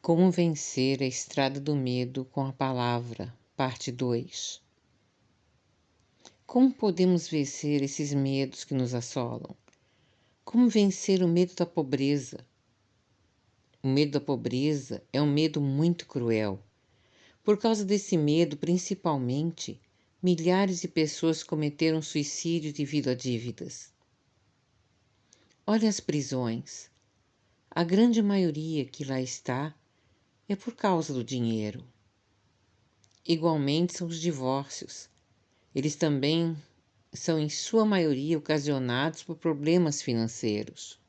Como vencer a estrada do medo com a palavra, parte 2. Como podemos vencer esses medos que nos assolam? Como vencer o medo da pobreza? O medo da pobreza é um medo muito cruel. Por causa desse medo, principalmente, milhares de pessoas cometeram suicídio devido a dívidas. Olha as prisões. A grande maioria que lá está é por causa do dinheiro. Igualmente são os divórcios. Eles também são, em sua maioria, ocasionados por problemas financeiros.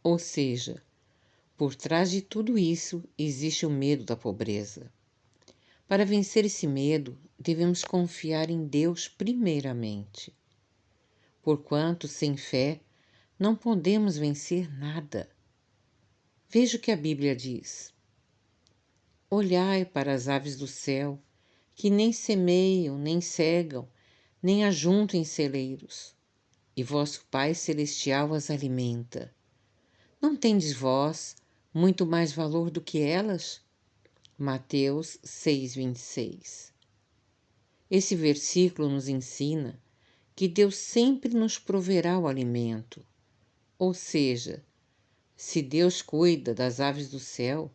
Ou seja, por trás de tudo isso existe o medo da pobreza. Para vencer esse medo, devemos confiar em Deus primeiramente. Porquanto, sem fé, não podemos vencer nada. Veja o que a Bíblia diz. Olhai para as aves do céu, que nem semeiam, nem cegam, nem ajuntam em celeiros, e vosso Pai Celestial as alimenta. Não tendes vós muito mais valor do que elas? Mateus 6:26. Esse versículo nos ensina que Deus sempre nos proverá o alimento. Ou seja, se Deus cuida das aves do céu,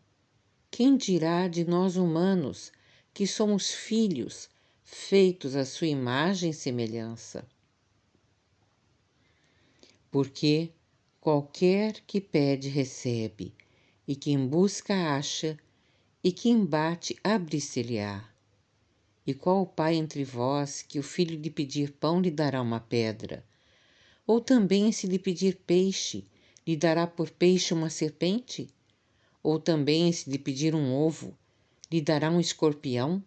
quem dirá de nós humanos, que somos filhos, feitos à sua imagem e semelhança? Porque qualquer que pede, recebe, e quem busca, acha, e quem bate, abre-se-lhe-á. E qual o pai entre vós que o filho lhe pedir pão lhe dará uma pedra? Ou também se lhe pedir peixe, lhe dará por peixe uma serpente? Ou também se lhe pedir um ovo, lhe dará um escorpião?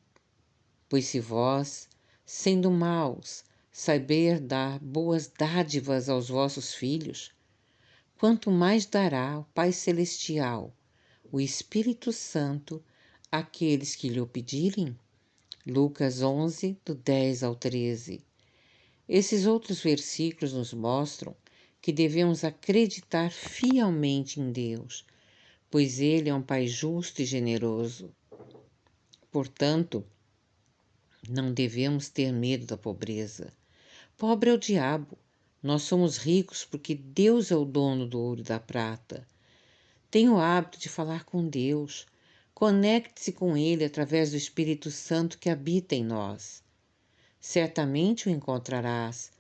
Pois se vós, sendo maus, saber dar boas dádivas aos vossos filhos, quanto mais dará o Pai Celestial, o Espírito Santo, àqueles que lhe o pedirem? Lucas 11, do 10 ao 13. Esses outros versículos nos mostram que devemos acreditar fielmente em Deus, pois Ele é um Pai justo e generoso. Portanto, não devemos ter medo da pobreza. Pobre é o diabo. Nós somos ricos porque Deus é o dono do ouro e da prata. Tenha o hábito de falar com Deus. Conecte-se com Ele através do Espírito Santo que habita em nós. Certamente o encontrarás,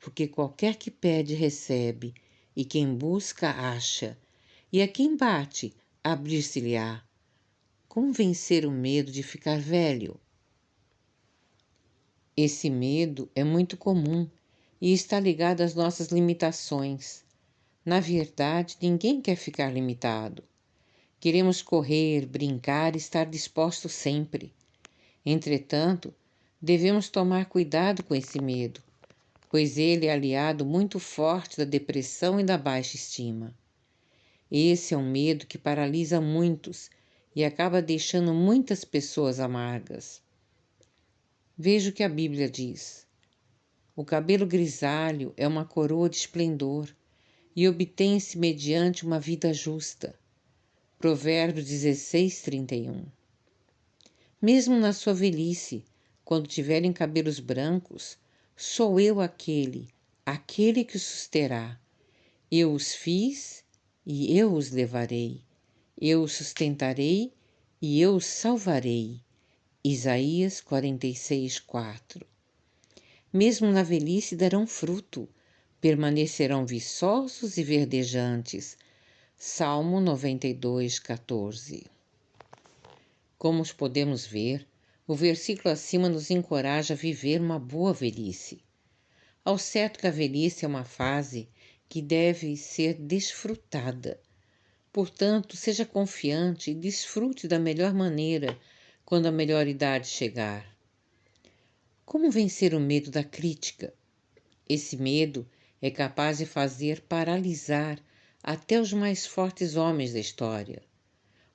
porque qualquer que pede, recebe, e quem busca, acha, e a quem bate, abrir-se-lhe-á. Como vencer o medo de ficar velho? Esse medo é muito comum e está ligado às nossas limitações. Na verdade, ninguém quer ficar limitado. Queremos correr, brincar e estar dispostos sempre. Entretanto, devemos tomar cuidado com esse medo, pois ele é aliado muito forte da depressão e da baixa estima. Esse é um medo que paralisa muitos e acaba deixando muitas pessoas amargas. Veja o que a Bíblia diz. O cabelo grisalho é uma coroa de esplendor e obtém-se mediante uma vida justa. Provérbios 16:31. Mesmo na sua velhice, quando tiverem cabelos brancos, sou eu aquele que os susterá. Eu os fiz e eu os levarei. Eu os sustentarei e eu os salvarei. Isaías 46:4. Mesmo na velhice darão fruto, permanecerão viçosos e verdejantes. Salmo 92:14. Como podemos ver, o versículo acima nos encoraja a viver uma boa velhice. Ao certo que a velhice é uma fase que deve ser desfrutada. Portanto, seja confiante e desfrute da melhor maneira quando a melhor idade chegar. Como vencer o medo da crítica? Esse medo é capaz de fazer paralisar até os mais fortes homens da história.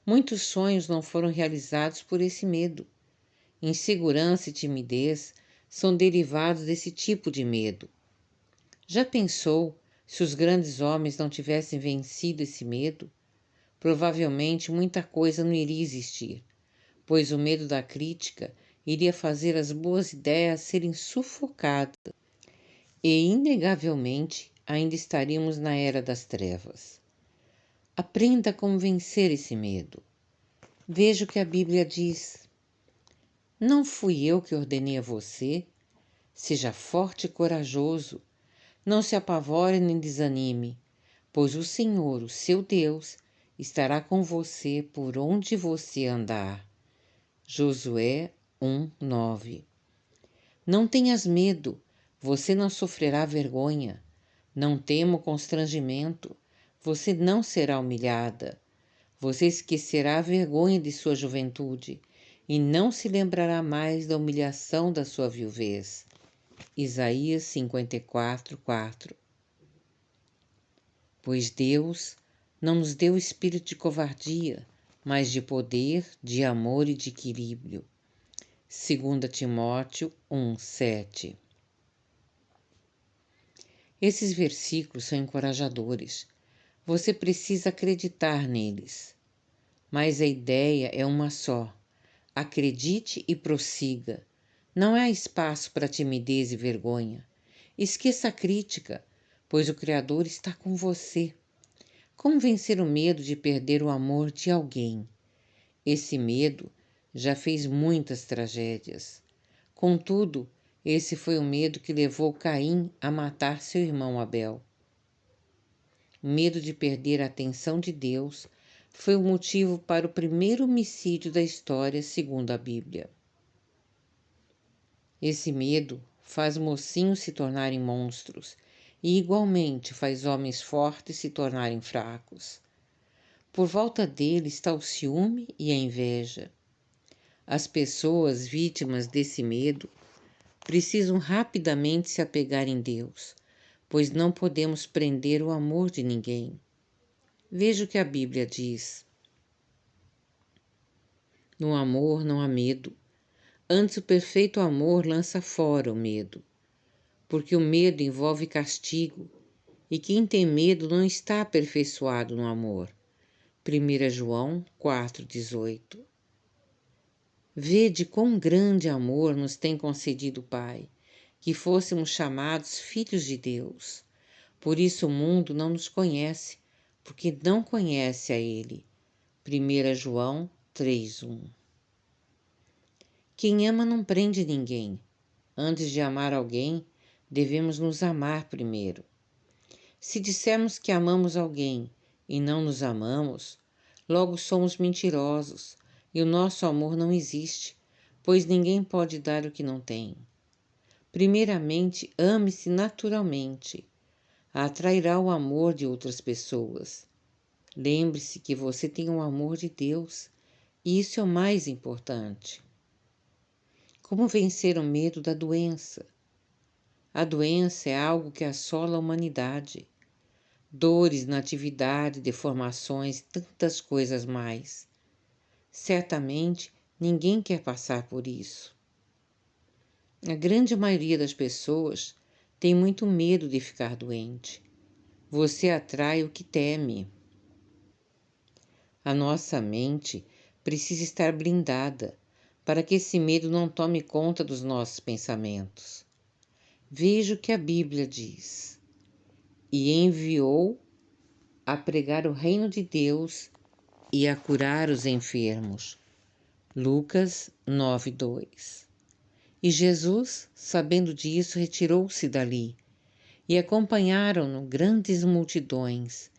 Muitos sonhos não foram realizados por esse medo. Insegurança e timidez são derivados desse tipo de medo. Já pensou se os grandes homens não tivessem vencido esse medo? provavelmente muita coisa não iria existir, pois o medo da crítica iria fazer as boas ideias serem sufocadas e, inegavelmente, ainda estaríamos na era das trevas. Aprenda como vencer esse medo. Veja o que a Bíblia diz. Não fui eu que ordenei a você? Seja forte e corajoso. Não se apavore nem desanime, pois o Senhor, o seu Deus, estará com você por onde você andar. Josué 1:9. Não tenhas medo, você não sofrerá vergonha. Não tema o constrangimento, você não será humilhada. Você esquecerá a vergonha de sua juventude e não se lembrará mais da humilhação da sua viuvez. Isaías 54:4. Pois Deus não nos deu espírito de covardia, mas de poder, de amor e de equilíbrio. 2 Timóteo 1:7. Esses versículos são encorajadores. Você precisa acreditar neles. Mas a ideia é uma só. Acredite e prossiga. Não há espaço para timidez e vergonha. Esqueça a crítica, pois o Criador está com você. Como vencer o medo de perder o amor de alguém? Esse medo já fez muitas tragédias. Contudo, esse foi o medo que levou Caim a matar seu irmão Abel. O medo de perder a atenção de Deus foi o motivo para o primeiro homicídio da história, segundo a Bíblia. Esse medo faz mocinhos se tornarem monstros e, igualmente, faz homens fortes se tornarem fracos. Por volta dele está o ciúme e a inveja. As pessoas vítimas desse medo precisam rapidamente se apegar em Deus, pois não podemos prender o amor de ninguém. Veja o que a Bíblia diz. No amor não há medo. Antes, o perfeito amor lança fora o medo, porque o medo envolve castigo, e quem tem medo não está aperfeiçoado no amor. 1 João 4:18. Vede quão grande amor nos tem concedido o Pai, que fôssemos chamados filhos de Deus. Por isso o mundo não nos conhece, porque não conhece a Ele. 1 João 3:1. Quem ama não prende ninguém. Antes de amar alguém, devemos nos amar primeiro. Se dissermos que amamos alguém e não nos amamos, logo somos mentirosos e o nosso amor não existe, pois ninguém pode dar o que não tem. Primeiramente, ame-se naturalmente. Atrairá o amor de outras pessoas. Lembre-se que você tem o amor de Deus e isso é o mais importante. Como vencer o medo da doença? A doença é algo que assola a humanidade. Dores, natividade, deformações, tantas coisas mais. Certamente, ninguém quer passar por isso. A grande maioria das pessoas tem muito medo de ficar doente. Você atrai o que teme. A nossa mente precisa estar blindada para que esse medo não tome conta dos nossos pensamentos. Veja o que a Bíblia diz. E enviou a pregar o reino de Deus e a curar os enfermos. Lucas 9:2. E Jesus, sabendo disso, retirou-se dali, e acompanharam-no grandes multidões,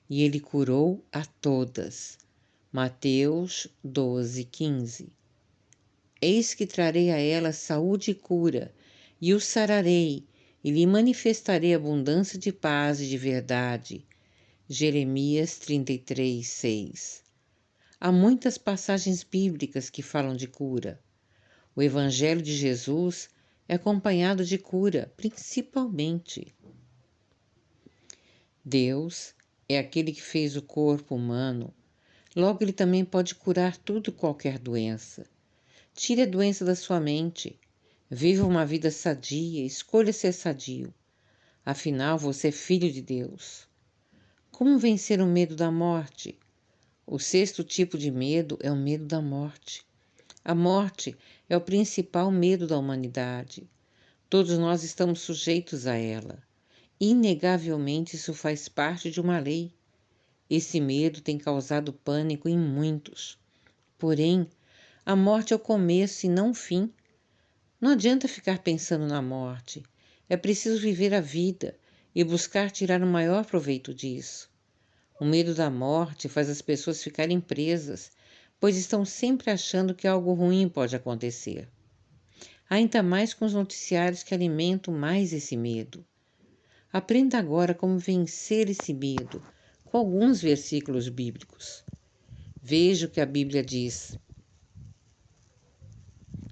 e ele curou a todas. Mateus 12:15. Eis que trarei a ela saúde e cura, e o sararei, e lhe manifestarei abundância de paz e de verdade. Jeremias 33:6. Há muitas passagens bíblicas que falam de cura. O Evangelho de Jesus é acompanhado de cura, principalmente. Deus é aquele que fez o corpo humano, logo ele também pode curar tudo e qualquer doença. Tire a doença da sua mente. Viva uma vida sadia, escolha ser sadio. Afinal, você é filho de Deus. Como vencer o medo da morte? O sexto tipo de medo é o medo da morte. A morte é o principal medo da humanidade. Todos nós estamos sujeitos a ela. Inegavelmente, isso faz parte de uma lei. Esse medo tem causado pânico em muitos. Porém, a morte é o começo e não o fim. Não adianta ficar pensando na morte. É preciso viver a vida e buscar tirar o maior proveito disso. O medo da morte faz as pessoas ficarem presas, pois estão sempre achando que algo ruim pode acontecer. Ainda mais com os noticiários que alimentam mais esse medo. Aprenda agora como vencer esse medo com alguns versículos bíblicos. Veja o que a Bíblia diz.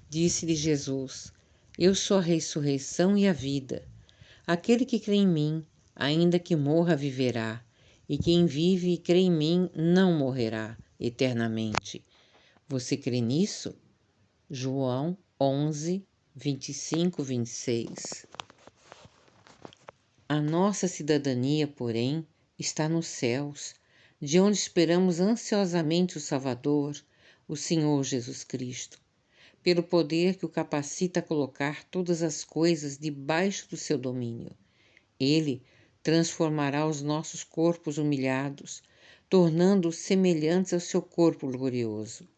Disse-lhe Jesus: Eu sou a ressurreição e a vida. Aquele que crê em mim, ainda que morra, viverá, e quem vive e crê em mim não morrerá eternamente. Você crê nisso? João 11, 25, 26. A nossa cidadania, porém, está nos céus, de onde esperamos ansiosamente o Salvador, o Senhor Jesus Cristo, pelo poder que o capacita a colocar todas as coisas debaixo do seu domínio. Ele transformará os nossos corpos humilhados, tornando-os semelhantes ao seu corpo glorioso.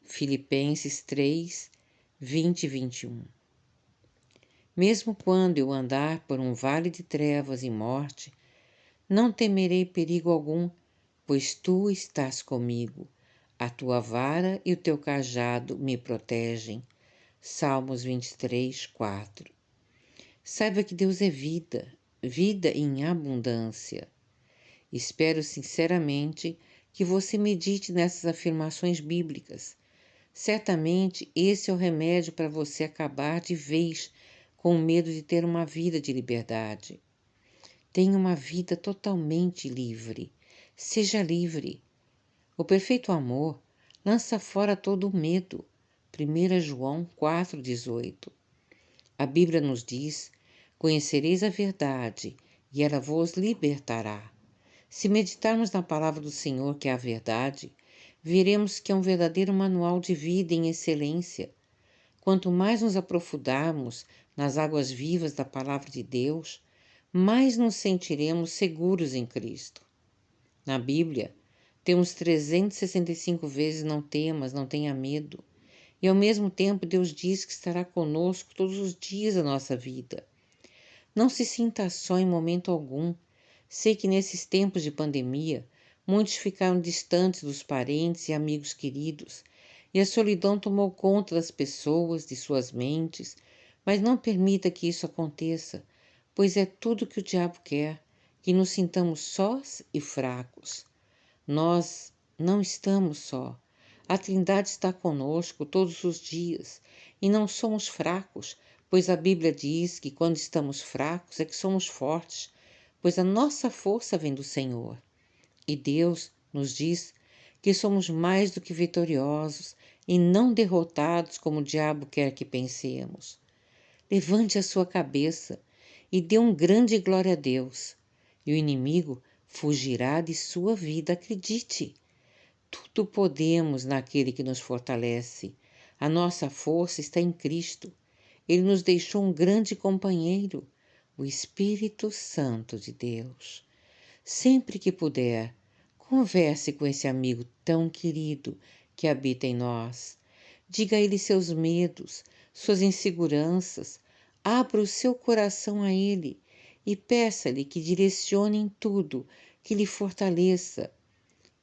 Filipenses 3, 20 e 21. Mesmo quando eu andar por um vale de trevas e morte, não temerei perigo algum, pois tu estás comigo. A tua vara e o teu cajado me protegem. Salmos 23, 4. Saiba que Deus é vida, vida em abundância. Espero sinceramente que você medite nessas afirmações bíblicas. Certamente esse é o remédio para você acabar de vez com o medo de ter uma vida de liberdade. Tenha uma vida totalmente livre. Seja livre. O perfeito amor lança fora todo o medo. 1 João 4,18. A Bíblia nos diz: Conhecereis a verdade, e ela vos libertará. Se meditarmos na palavra do Senhor, que é a verdade, veremos que é um verdadeiro manual de vida em excelência. Quanto mais nos aprofundarmos nas águas vivas da palavra de Deus, mais nos sentiremos seguros em Cristo. Na Bíblia, temos 365 vezes não temas, não tenha medo. E ao mesmo tempo Deus diz que estará conosco todos os dias da nossa vida. Não se sinta só em momento algum. Sei que nesses tempos de pandemia, muitos ficaram distantes dos parentes e amigos queridos, e a solidão tomou conta das pessoas, de suas mentes, mas não permita que isso aconteça, pois é tudo que o diabo quer, que nos sintamos sós e fracos. Nós não estamos só. A Trindade está conosco todos os dias e não somos fracos, pois a Bíblia diz que quando estamos fracos é que somos fortes, pois a nossa força vem do Senhor. E Deus nos diz que somos mais do que vitoriosos e não derrotados como o diabo quer que pensemos. Levante a sua cabeça e dê um grande glória a Deus, e o inimigo fugirá de sua vida, acredite. Tudo podemos naquele que nos fortalece. A nossa força está em Cristo. Ele nos deixou um grande companheiro, o Espírito Santo de Deus. Sempre que puder, converse com esse amigo tão querido que habita em nós. Diga a ele seus medos, suas inseguranças. Abra o seu coração a ele e peça-lhe que direcione em tudo, que lhe fortaleça.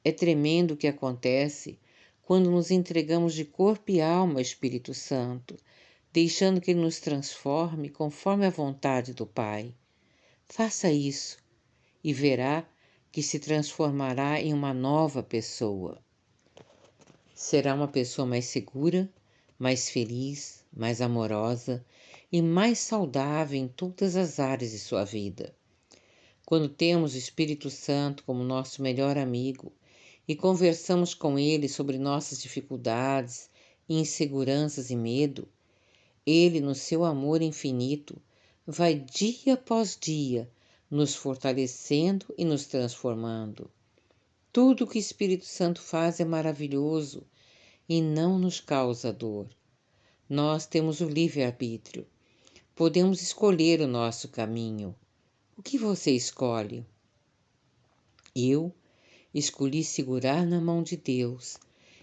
É tremendo o que acontece quando nos entregamos de corpo e alma ao Espírito Santo, deixando que ele nos transforme conforme a vontade do Pai. Faça isso e verá que se transformará em uma nova pessoa. Será uma pessoa mais segura, mais feliz, mais amorosa e mais saudável em todas as áreas de sua vida. Quando temos o Espírito Santo como nosso melhor amigo e conversamos com ele sobre nossas dificuldades, inseguranças e medo, ele, no seu amor infinito, vai dia após dia nos fortalecendo e nos transformando. Tudo que o Espírito Santo faz é maravilhoso e não nos causa dor. Nós temos o livre-arbítrio. Podemos escolher o nosso caminho. O que você escolhe? Eu escolhi segurar na mão de Deus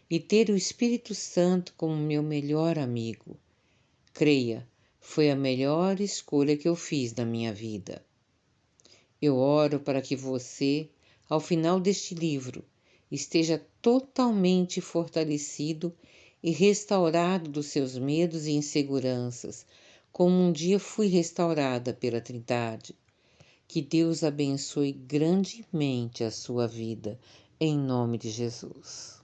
e ter o Espírito Santo como meu melhor amigo. Creia, foi a melhor escolha que eu fiz na minha vida. Eu oro para que você, ao final deste livro, esteja totalmente fortalecido e restaurado dos seus medos e inseguranças, como um dia fui restaurada pela Trindade. Que Deus abençoe grandemente a sua vida, em nome de Jesus.